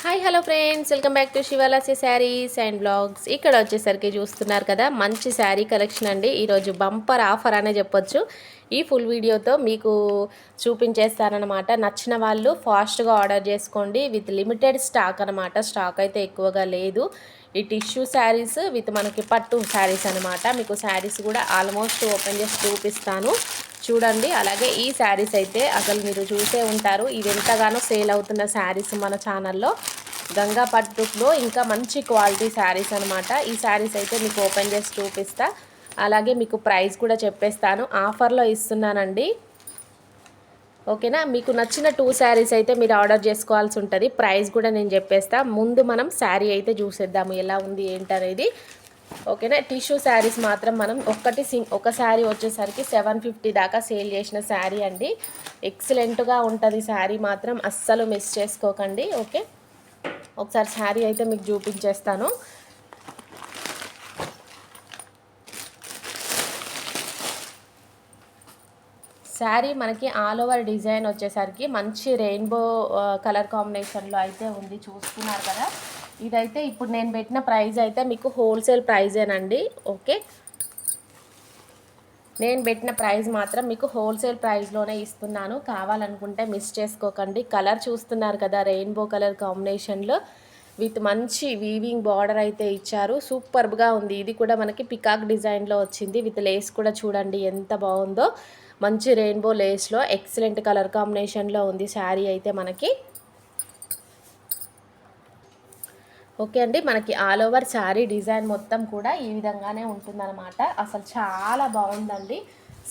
Hi hello friends, welcome back to Shivalasi sarees and blogs. ఇక్కడ వచ్చేసరికి చూస్తున్నారు కదా, మంచి శారీ కలెక్షన్ అండి. ఈరోజు బంపర్ ఆఫర్ అనే చెప్పొచ్చు. ఈ ఫుల్ వీడియోతో మీకు చూపించేస్తానమాట. నచ్చిన వాళ్ళు ఫాస్ట్గా ఆర్డర్ చేసుకోండి. విత్ లిమిటెడ్ స్టాక్ అనమాట. స్టాక్ అయితే ఎక్కువగా లేదు. ఈ టిష్యూ శారీస్ విత్ మనకి పట్టు శారీస్ అనమాట. మీకు శారీస్ కూడా ఆల్మోస్ట్ ఓపెన్ చేసి చూపిస్తాను చూడండి. అలాగే ఈ శారీస్ అయితే అసలు మీరు చూసే ఉంటారు. ఇవి ఎంతగానో సేల్ అవుతున్న శారీస్ మన ఛానల్లో. గంగా పట్టులో ఇంకా మంచి క్వాలిటీ శారీస్ అనమాట. ఈ శారీస్ అయితే మీకు ఓపెన్ చేసి చూపిస్తా. అలాగే మీకు ప్రైస్ కూడా చెప్పేస్తాను. ఆఫర్లో ఇస్తున్నానండి, ఓకేనా. మీకు నచ్చిన 2 శారీస్ అయితే మీరు ఆర్డర్ చేసుకోవాల్సి ఉంటుంది. ప్రైస్ కూడా నేను చెప్పేస్తా. ముందు మనం శారీ అయితే చూసేద్దాము ఎలా ఉంది ఏంటనేది, ఓకేనా. టిష్యూ శారీస్ మాత్రం మనం ఒక శారీ వచ్చేసరికి 750 దాకా సేల్ చేసిన శారీ అండి. ఎక్సలెంట్గా ఉంటుంది శారీ మాత్రం, అస్సలు మిస్ చేసుకోకండి. ఓకే, ఒకసారి శారీ అయితే మీకు చూపించేస్తాను. శారీ మనకి ఆల్ ఓవర్ డిజైన్ వచ్చేసరికి మంచి రెయిన్బో కలర్ కాంబినేషన్లో అయితే ఉంది, చూస్తున్నారు కదా. ఇదైతే ఇప్పుడు నేను పెట్టిన ప్రైస్ అయితే మీకు హోల్సేల్ ప్రైజేనండి. ఓకే, నేను పెట్టిన ప్రైస్ మాత్రం మీకు హోల్సేల్ ప్రైస్లోనే ఇస్తున్నాను. కావాలనుకుంటే మిస్ చేసుకోకండి. కలర్ చూస్తున్నారు కదా, రెయిన్బో కలర్ కాంబినేషన్లో విత్ మంచి వీవింగ్ బార్డర్ అయితే ఇచ్చారు. సూపర్గా ఉంది. ఇది కూడా మనకి పికాక్ డిజైన్లో వచ్చింది. విత్ లేస్ కూడా చూడండి ఎంత బాగుందో. మంచి రెయిన్బో లేస్లో ఎక్సలెంట్ కలర్ కాంబినేషన్లో ఉంది శారీ అయితే మనకి. ఓకే అండి, మనకి ఆల్ ఓవర్ శారీ డిజైన్ మొత్తం కూడా ఈ విధంగానే ఉంటుందన్నమాట. అసలు చాలా బాగుందండి.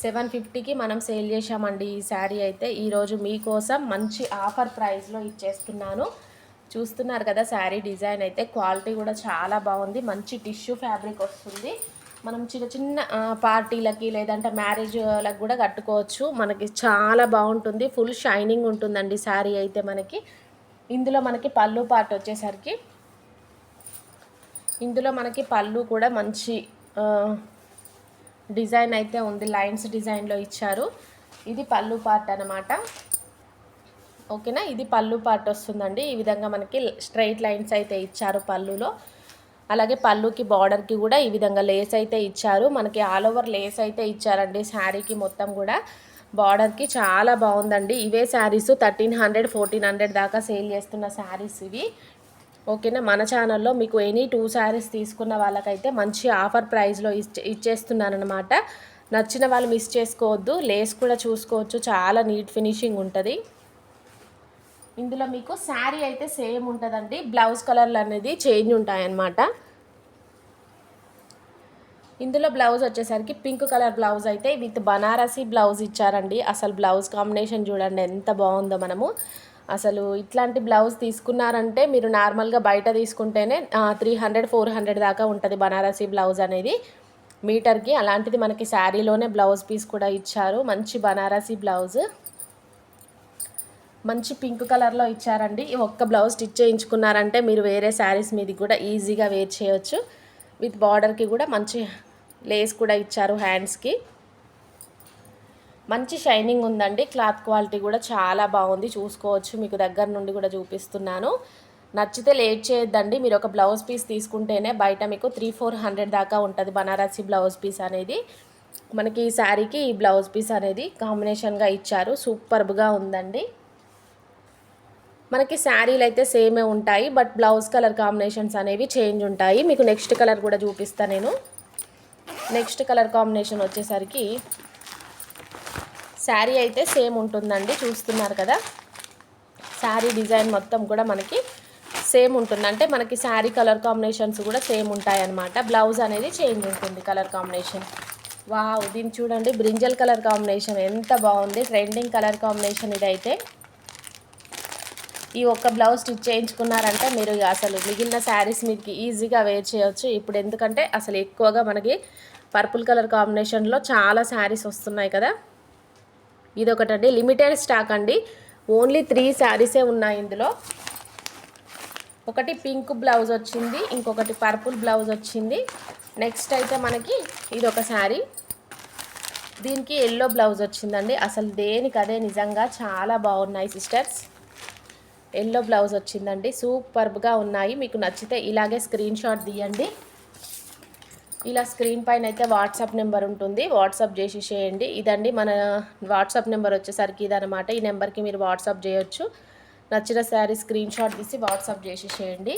750కి మనం సేల్ చేసామండి ఈ శారీ అయితే. ఈరోజు మీకోసం మంచి ఆఫర్ ప్రైస్లో ఇచ్చేస్తున్నాను. చూస్తున్నారు కదా శారీ డిజైన్ అయితే. క్వాలిటీ కూడా చాలా బాగుంది. మంచి టిష్యూ ఫ్యాబ్రిక్ వస్తుంది. మనం చిన్న చిన్న పార్టీలకి లేదంటే మ్యారేజ్లకు కూడా కట్టుకోవచ్చు. మనకి చాలా బాగుంటుంది. ఫుల్ షైనింగ్ ఉంటుందండి శారీ అయితే మనకి. ఇందులో మనకి పళ్ళు పార్ట్ వచ్చేసరికి, ఇందులో మనకి పళ్ళు కూడా మంచి డిజైన్ అయితే ఉంది. లైన్స్ డిజైన్లో ఇచ్చారు. ఇది పళ్ళు పార్ట్ అనమాట, ఓకేనా. ఇది పళ్ళు పార్ట్ వస్తుందండి. ఈ విధంగా మనకి స్ట్రైట్ లైన్స్ అయితే ఇచ్చారు పళ్ళులో. అలాగే పళ్ళుకి బార్డర్కి కూడా ఈ విధంగా లేస్ అయితే ఇచ్చారు. మనకి ఆల్ ఓవర్ లేస్ అయితే ఇచ్చారండి శారీకి మొత్తం కూడా. బార్డర్కి చాలా బాగుందండి. ఇవే శారీస్ 1300 1400 దాకా సేల్ చేస్తున్న శారీస్ ఇవి, ఓకేనా. మన ఛానల్లో మీకు ఎనీ 2 శారీస్ తీసుకున్న వాళ్ళకైతే మంచి ఆఫర్ ప్రైస్లో ఇచ్చేస్తున్నాను అనమాట. నచ్చిన వాళ్ళు మిస్ చేసుకోవద్దు. లేస్ కూడా చూసుకోవచ్చు, చాలా నీట్ ఫినిషింగ్ ఉంటుంది. ఇందులో మీకు శారీ అయితే సేమ్ ఉంటుందండి. బ్లౌజ్ కలర్లు అనేది చేంజ్ ఉంటాయన్నమాట. ఇందులో బ్లౌజ్ వచ్చేసరికి పింక్ కలర్ బ్లౌజ్ అయితే విత్ బనారసీ బ్లౌజ్ ఇచ్చారండి. అసలు బ్లౌజ్ కాంబినేషన్ చూడండి ఎంత బాగుందో. మనము అసలు ఇట్లాంటి బ్లౌజ్ తీసుకున్నారంటే మీరు నార్మల్గా బయట తీసుకుంటేనే 300 400 దాకా ఉంటుంది బనారసీ బ్లౌజ్ అనేది మీటర్కి. అలాంటిది మనకి శారీలోనే బ్లౌజ్ పీస్ కూడా ఇచ్చారు. మంచి బనారసీ బ్లౌజ్ మంచి పింక్ కలర్లో ఇచ్చారండి. ఈ ఒక్క బ్లౌజ్ స్టిచ్ చేయించుకున్నారంటే మీరు వేరే శారీస్ మీది కూడా ఈజీగా వేర్ చేయొచ్చు. విత్ బార్డర్కి కూడా మంచి లేస్ కూడా ఇచ్చారు హ్యాండ్స్కి. మంచి షైనింగ్ ఉందండి. క్లాత్ క్వాలిటీ కూడా చాలా బాగుంది, చూసుకోవచ్చు. మీకు దగ్గర నుండి కూడా చూపిస్తున్నాను. నచ్చితే లేట్ చేయొద్దండి. మీరు ఒక బ్లౌజ్ పీస్ తీసుకుంటేనే బయట మీకు 300-400 దాకా ఉంటుంది బనారసీ బ్లౌజ్ పీస్ అనేది. మనకి ఈ శారీకి ఈ బ్లౌజ్ పీస్ అనేది కాంబినేషన్గా ఇచ్చారు. సూపర్బ్గా ఉందండి. మనకి శారీలు అయితే సేమే ఉంటాయి, బట్ బ్లౌజ్ కలర్ కాంబినేషన్స్ అనేవి చేంజ్ ఉంటాయి. మీకు నెక్స్ట్ కలర్ కూడా చూపిస్తాను నేను. నెక్స్ట్ కలర్ కాంబినేషన్ వచ్చేసరికి శారీ అయితే సేమ్ ఉంటుందండి. చూస్తున్నారు కదా, శారీ డిజైన్ మొత్తం కూడా మనకి సేమ్ ఉంటుంది. అంటే మనకి శారీ కలర్ కాంబినేషన్స్ కూడా సేమ్ ఉంటాయన్నమాట. బ్లౌజ్ అనేది చేంజ్ ఉంటుంది కలర్ కాంబినేషన్. వావ్, దీన్ని చూడండి, బ్రింజల్ కలర్ కాంబినేషన్ ఎంత బాగుంది. ట్రెండింగ్ కలర్ కాంబినేషన్ ఇదైతే. ఈ ఒక్క బ్లౌజ్ స్టిచ్ చేయించుకున్నారంటే మీరు అసలు మిగిలిన శారీస్ మీదకి ఈజీగా వేర్ చేయొచ్చు. ఇప్పుడు ఎందుకంటే అసలు ఎక్కువగా మనకి పర్పుల్ కలర్ కాంబినేషన్లో చాలా శారీస్ వస్తున్నాయి కదా. ఇదొకటండి, లిమిటెడ్ స్టాక్ అండి. ఓన్లీ 3 శారీసే ఉన్నాయి ఇందులో. ఒకటి పింక్ బ్లౌజ్ వచ్చింది, ఇంకొకటి పర్పుల్ బ్లౌజ్ వచ్చింది. నెక్స్ట్ అయితే మనకి ఇదొక శారీ, దీనికి ఎల్లో బ్లౌజ్ వచ్చిందండి. అసలు దేనికి అదే నిజంగా చాలా బాగున్నాయి సిస్టర్స్. ఎల్లో బ్లౌజ్ వచ్చిందండి. సూపర్గా ఉన్నాయి. మీకు నచ్చితే ఇలాగే స్క్రీన్ షాట్ తీయండి. ఇలా స్క్రీన్ పైన అయితే వాట్సాప్ నెంబర్ ఉంటుంది, వాట్సాప్ చేసేసేయండి. ఇదండి మన వాట్సాప్ నెంబర్ వచ్చేసరికి ఇదనమాట. ఈ నెంబర్కి మీరు వాట్సాప్ చేయొచ్చు. నచ్చిన శారీ స్క్రీన్ షాట్ తీసి వాట్సాప్ చేసేసేయండి.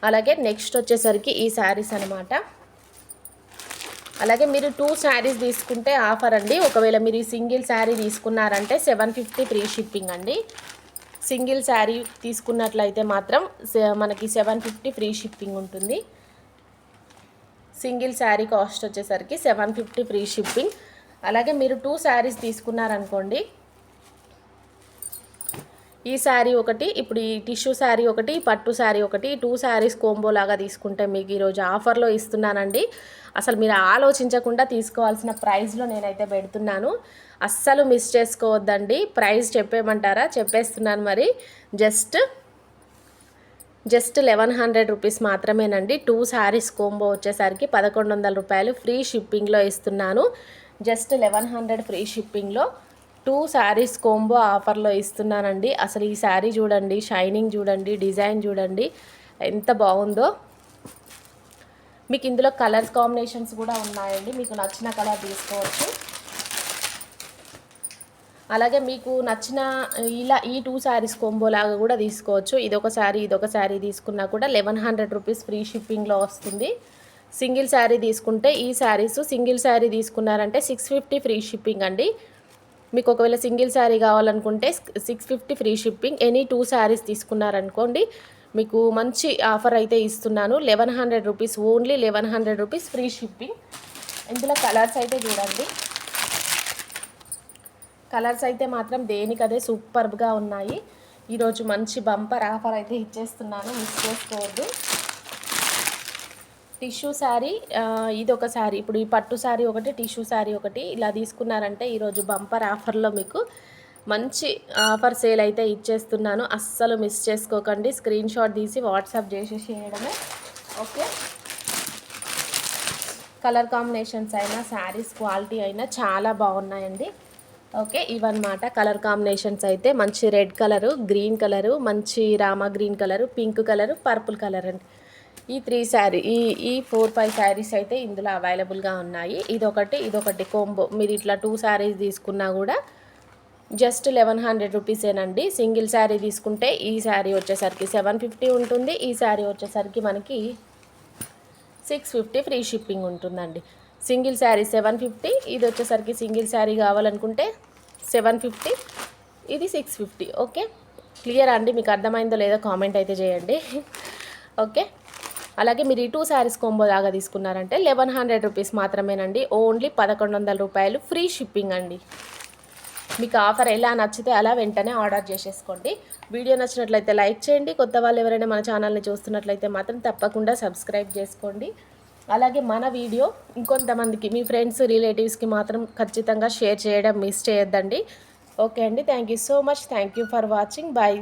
అలాగే నెక్స్ట్ వచ్చేసరికి ఈ శారీస్ అనమాట. అలాగే మీరు 2 శారీస్ తీసుకుంటే ఆఫర్ అండి. ఒకవేళ మీరు సింగిల్ శారీ తీసుకున్నారంటే 750 ఫ్రీ షిప్పింగ్ అండి. సింగిల్ శారీ తీసుకున్నట్లయితే మాత్రం మనకి 750 ఫ్రీ షిప్పింగ్ ఉంటుంది. సింగిల్ శారీ కాస్ట్ వచ్చేసరికి 750 ఫ్రీ షిప్పింగ్. అలాగే మీరు 2 శారీస్ తీసుకున్నారనుకోండి, ఈ శారీ ఒకటి, ఇప్పుడు ఈ టిష్యూ శారీ ఒకటి, పట్టు శారీ ఒకటి, 2 శారీస్ కోంబో లాగా తీసుకుంటే మీకు ఈరోజు ఆఫర్లో ఇస్తున్నానండి. అసలు మీరు ఆలోచించకుండా తీసుకోవాల్సిన ప్రైస్లో నేనైతే పెడుతున్నాను. అస్సలు మిస్ చేసుకోవద్దండి. ప్రైస్ చెప్పేయమంటారా? చెప్పేస్తున్నాను మరి. జస్ట్ 1100 రూపీస్ మాత్రమేనండి. 2 శారీస్ కోంబో వచ్చేసరికి 1100 రూపాయలు ఫ్రీ షిప్పింగ్లో ఇస్తున్నాను. జస్ట్ 1100 ఫ్రీ షిప్పింగ్లో 2 శారీస్ కోంబో ఆఫర్లో ఇస్తున్నానండి. అసలు ఈ శారీ చూడండి, షైనింగ్ చూడండి, డిజైన్ చూడండి ఎంత బాగుందో. మీకు ఇందులో కలర్స్ కాంబినేషన్స్ కూడా ఉన్నాయండి. మీకు నచ్చిన కలర్ తీసుకోవచ్చు. అలాగే మీకు నచ్చిన ఇలా ఈ 2 శారీస్ కోంబో లాగా కూడా తీసుకోవచ్చు. ఇదొక శారీ తీసుకున్నా కూడా 1100 రూపీస్ ఫ్రీ షిప్పింగ్లో వస్తుంది. సింగిల్ శారీ తీసుకుంటే ఈ శారీస్ సింగిల్ శారీ తీసుకున్నారంటే 650 ఫ్రీ షిప్పింగ్ అండి. మీకు ఒకవేళ సింగిల్ శారీ కావాలనుకుంటే 650 ఫ్రీ షిప్పింగ్. ఎనీ 2 శారీస్ తీసుకున్నారనుకోండి, మీకు మంచి ఆఫర్ అయితే ఇస్తున్నాను. 1100 rupees, only 1100 rupees free shipping. ఇందులో కలర్స్ అయితే చూడండి. కలర్స్ అయితే మాత్రం దేనికదే సూపర్గా ఉన్నాయి. ఈరోజు మంచి బంపర్ ఆఫర్ అయితే ఇచ్చేస్తున్నాను, మిస్ చేసుకోవద్దు. టిష్యూ శారీ, ఇదొక శారీ, ఇప్పుడు ఈ పట్టు శారీ ఒకటి, టిష్యూ శారీ ఒకటి ఇలా తీసుకున్నారంటే ఈరోజు బంపర్ ఆఫర్లో మీకు మంచి ఆఫర్ సేల్ అయితే ఇచ్చేస్తున్నాను. అస్సలు మిస్ చేసుకోకండి. స్క్రీన్ షాట్ తీసి వాట్సాప్ చేసేసేయడమే. ఓకే, కలర్ కాంబినేషన్స్ అయినా శారీస్ క్వాలిటీ అయినా చాలా బాగున్నాయండి. ఓకే, ఇవన్నమాట కలర్ కాంబినేషన్స్ అయితే. మంచి రెడ్ కలరు, గ్రీన్ కలరు, మంచి Rama green colour, pink colour, purple colour అండి. ఈ 4-5 శారీస్ అయితే ఇందులో అవైలబుల్గా ఉన్నాయి. ఇదొకటి కోంబో. మీరు ఇట్లా 2 శారీస్ తీసుకున్నా కూడా జస్ట్ 1100 రూపీసేనండి. సింగిల్ శారీ తీసుకుంటే ఈ శారీ వచ్చేసరికి 750 ఉంటుంది. ఈ శారీ వచ్చేసరికి మనకి 650 ఫ్రీ షిప్పింగ్ ఉంటుందండి. సింగిల్ శారీ 750, ఇది వచ్చేసరికి సింగిల్ శారీ కావాలనుకుంటే 750, ఇది 650. ఓకే, క్లియర్ అండి? మీకు అర్థమైందో లేదో కామెంట్ అయితే చేయండి. ఓకే, అలాగే మీరు ఈ 2 శారీస్ కోంబో లాగా తీసుకున్నారంటే 1100 రూపీస్ మాత్రమేనండి. ఓన్లీ 1100 రూపాయలు ఫ్రీ షిప్పింగ్ అండి. మీకు ఆఫర్ ఎలా నచ్చితే అలా వెంటనే ఆర్డర్ చేసేసుకోండి. వీడియో నచ్చినట్లయితే లైక్ చేయండి. కొత్త వాళ్ళు ఎవరైనా మన ఛానల్ని చూస్తున్నట్లయితే మాత్రం తప్పకుండా సబ్స్క్రైబ్ చేసుకోండి. అలాగే మన వీడియో ఇంకొంతమందికి, మీ ఫ్రెండ్స్, రిలేటివ్స్కి మాత్రం ఖచ్చితంగా షేర్ చేయడం మిస్ చేయొద్దండి. ఓకే అండి, thank you so much. Thank you for watching. Bye.